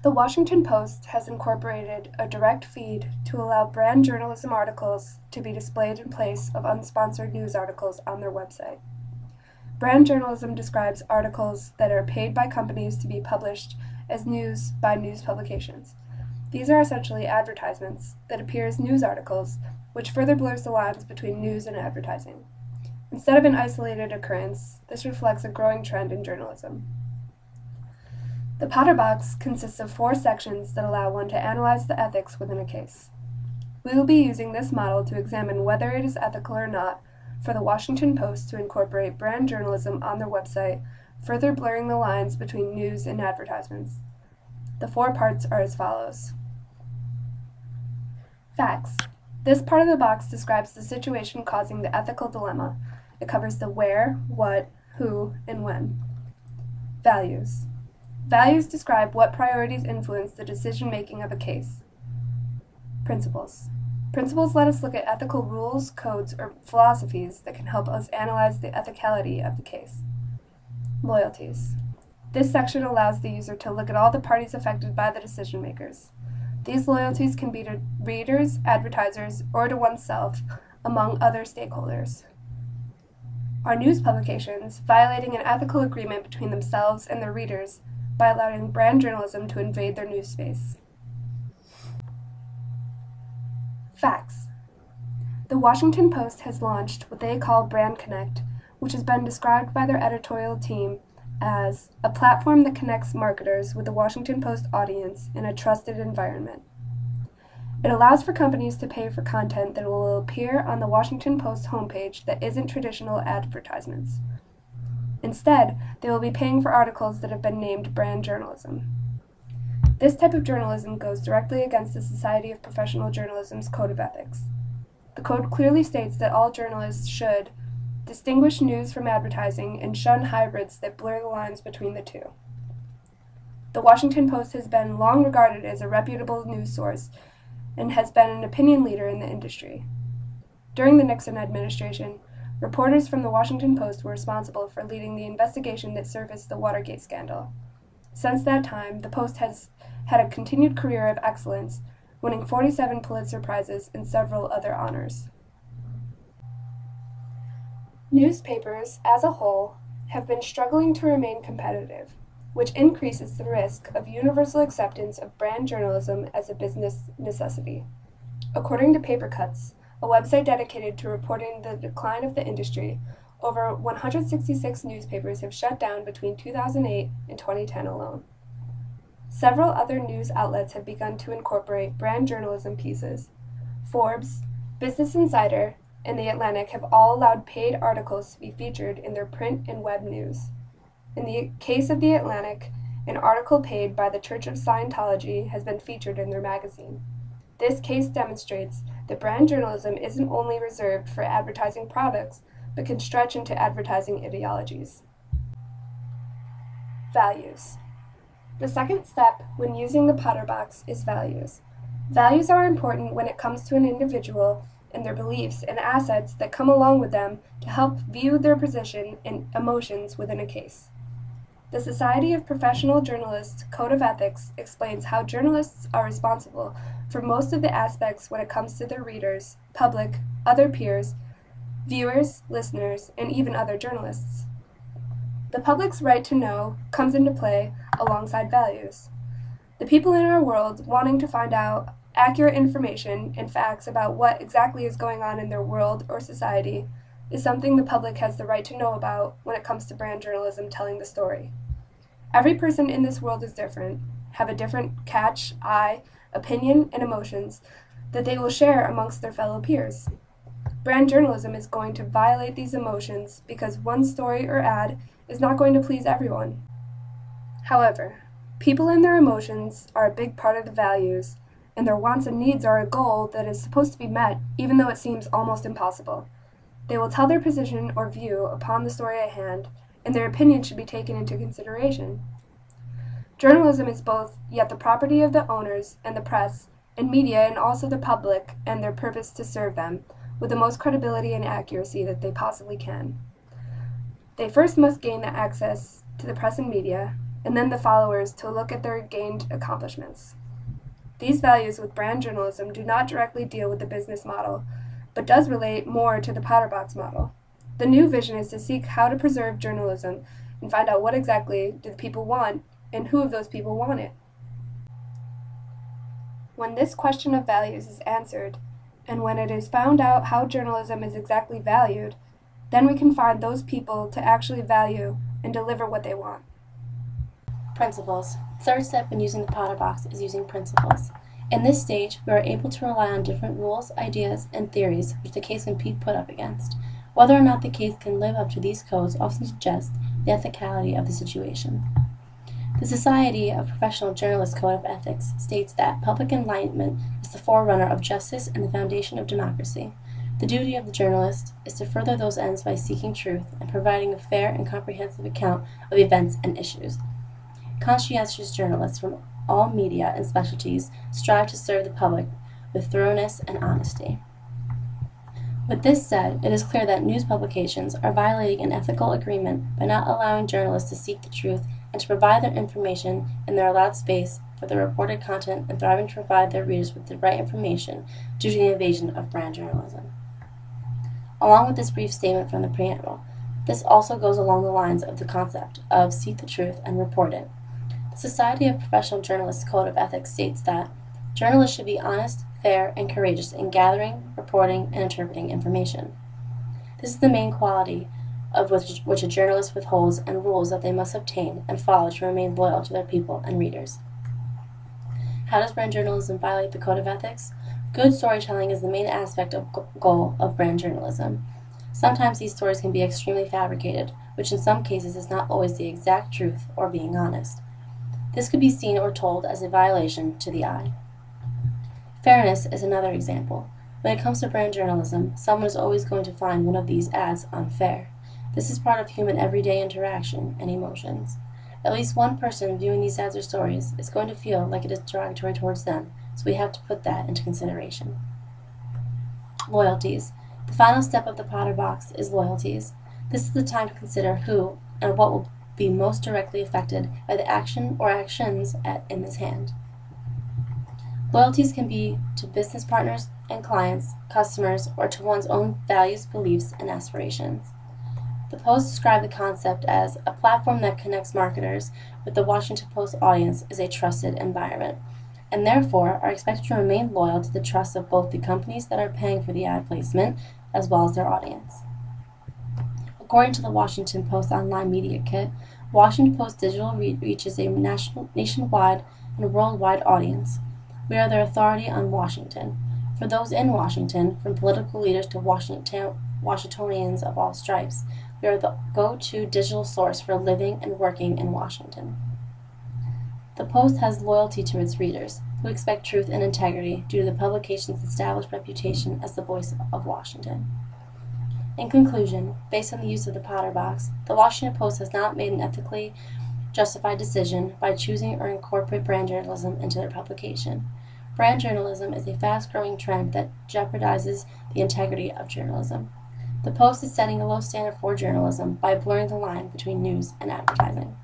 The Washington Post has incorporated a direct feed to allow brand journalism articles to be displayed in place of unsponsored news articles on their website. Brand journalism describes articles that are paid by companies to be published as news by news publications. These are essentially advertisements that appear as news articles, which further blurs the lines between news and advertising. Instead of an isolated occurrence, this reflects a growing trend in journalism. The Potter Box consists of 4 sections that allow one to analyze the ethics within a case. We will be using this model to examine whether it is ethical or not for the Washington Post to incorporate brand journalism on their website, further blurring the lines between news and advertisements. The 4 parts are as follows. Facts. This part of the box describes the situation causing the ethical dilemma. It covers the where, what, who, and when. Values. Values describe what priorities influence the decision-making of a case. Principles. Principles let us look at ethical rules, codes, or philosophies that can help us analyze the ethicality of the case. Loyalties. This section allows the user to look at all the parties affected by the decision-makers. These loyalties can be to readers, advertisers, or to oneself, among other stakeholders. Are news publications violating an ethical agreement between themselves and their readers by allowing brand journalism to invade their news space? Facts. The Washington Post has launched what they call Brand Connect, which has been described by their editorial team as a platform that connects marketers with the Washington Post audience in a trusted environment. It allows for companies to pay for content that will appear on the Washington Post homepage that isn't traditional advertisements. Instead, they will be paying for articles that have been named brand journalism. This type of journalism goes directly against the Society of Professional Journalism's Code of Ethics. The code clearly states that all journalists should distinguish news from advertising and shun hybrids that blur the lines between the two. The Washington Post has been long regarded as a reputable news source and has been an opinion leader in the industry. During the Nixon administration, reporters from the Washington Post were responsible for leading the investigation that surfaced the Watergate scandal. Since that time, the Post has had a continued career of excellence, winning 47 Pulitzer Prizes and several other honors. Newspapers, as a whole, have been struggling to remain competitive, which increases the risk of universal acceptance of brand journalism as a business necessity. According to Paper Cuts, a website dedicated to reporting the decline of the industry, over 166 newspapers have shut down between 2008 and 2010 alone. Several other news outlets have begun to incorporate brand journalism pieces. Forbes, Business Insider, and The Atlantic have all allowed paid articles to be featured in their print and web news. In the case of The Atlantic, an article paid by the Church of Scientology has been featured in their magazine. This case demonstrates that brand journalism isn't only reserved for advertising products, but can stretch into advertising ideologies. Values. The second step when using the Potter Box is values. Values are important when it comes to an individual and their beliefs and assets that come along with them to help view their position and emotions within a case. The Society of Professional Journalists Code of Ethics explains how journalists are responsible for most of the aspects when it comes to their readers, public, other peers, viewers, listeners, and even other journalists. The public's right to know comes into play alongside values. The people in our world wanting to find out accurate information and facts about what exactly is going on in their world or society is something the public has the right to know about when it comes to brand journalism telling the story. Every person in this world is different, have a different catch, eye, opinion, and emotions that they will share amongst their fellow peers. Brand journalism is going to violate these emotions because one story or ad is not going to please everyone. However, people and their emotions are a big part of the values, and their wants and needs are a goal that is supposed to be met even though it seems almost impossible. They will tell their position or view upon the story at hand, and their opinion should be taken into consideration. Journalism is both yet the property of the owners and the press, and media, and also the public and their purpose to serve them with the most credibility and accuracy that they possibly can. They first must gain the access to the press and media, and then the followers to look at their gained accomplishments. These values with brand journalism do not directly deal with the business model, but does relate more to the Potterbox model. The new vision is to seek how to preserve journalism and find out what exactly do the people want and who of those people want it. When this question of values is answered, and when it is found out how journalism is exactly valued, then we can find those people to actually value and deliver what they want. Principles. Third step in using the Potter box is using principles. In this stage, we are able to rely on different rules, ideas, and theories which the case can be put up against. Whether or not the case can live up to these codes often suggests the ethicality of the situation. The Society of Professional Journalists Code of Ethics states that public enlightenment is the forerunner of justice and the foundation of democracy. The duty of the journalist is to further those ends by seeking truth and providing a fair and comprehensive account of events and issues. Conscientious journalists from all media and specialties strive to serve the public with thoroughness and honesty. With this said, it is clear that news publications are violating an ethical agreement by not allowing journalists to seek the truth and to provide their information in their allowed space for their reported content and thriving to provide their readers with the right information due to the invasion of brand journalism. Along with this brief statement from the preamble, this also goes along the lines of the concept of seek the truth and report it. The Society of Professional Journalists Code of Ethics states that journalists should be honest, fair, and courageous in gathering, reporting, and interpreting information. This is the main quality of which a journalist withholds and rules that they must obtain and follow to remain loyal to their people and readers. How does brand journalism violate the Code of Ethics? Good storytelling is the main aspect of goal of brand journalism. Sometimes these stories can be extremely fabricated, which in some cases is not always the exact truth or being honest. This could be seen or told as a violation to the eye. Fairness is another example. When it comes to brand journalism, someone is always going to find one of these ads unfair. This is part of human everyday interaction and emotions. At least one person viewing these ads or stories is going to feel like it is derogatory towards them, so we have to put that into consideration. Loyalties. The final step of the Potter box is loyalties. This is the time to consider who and what will be most directly affected by the action or actions in this hand. Loyalties can be to business partners and clients, customers, or to one's own values, beliefs, and aspirations. The Post described the concept as a platform that connects marketers with the Washington Post audience is a trusted environment, and therefore are expected to remain loyal to the trust of both the companies that are paying for the ad placement as well as their audience. According to the Washington Post Online Media Kit, Washington Post Digital reaches a nationwide and worldwide audience. We are their authority on Washington. For those in Washington, from political leaders to Washingtonians of all stripes, we are the go-to digital source for living and working in Washington. The Post has loyalty to its readers, who expect truth and integrity due to the publication's established reputation as the voice of Washington. In conclusion, based on the use of the Potter box, the Washington Post has not made an ethically justified decision by choosing or incorporate brand journalism into their publication. Brand journalism is a fast-growing trend that jeopardizes the integrity of journalism. The Post is setting a low standard for journalism by blurring the line between news and advertising.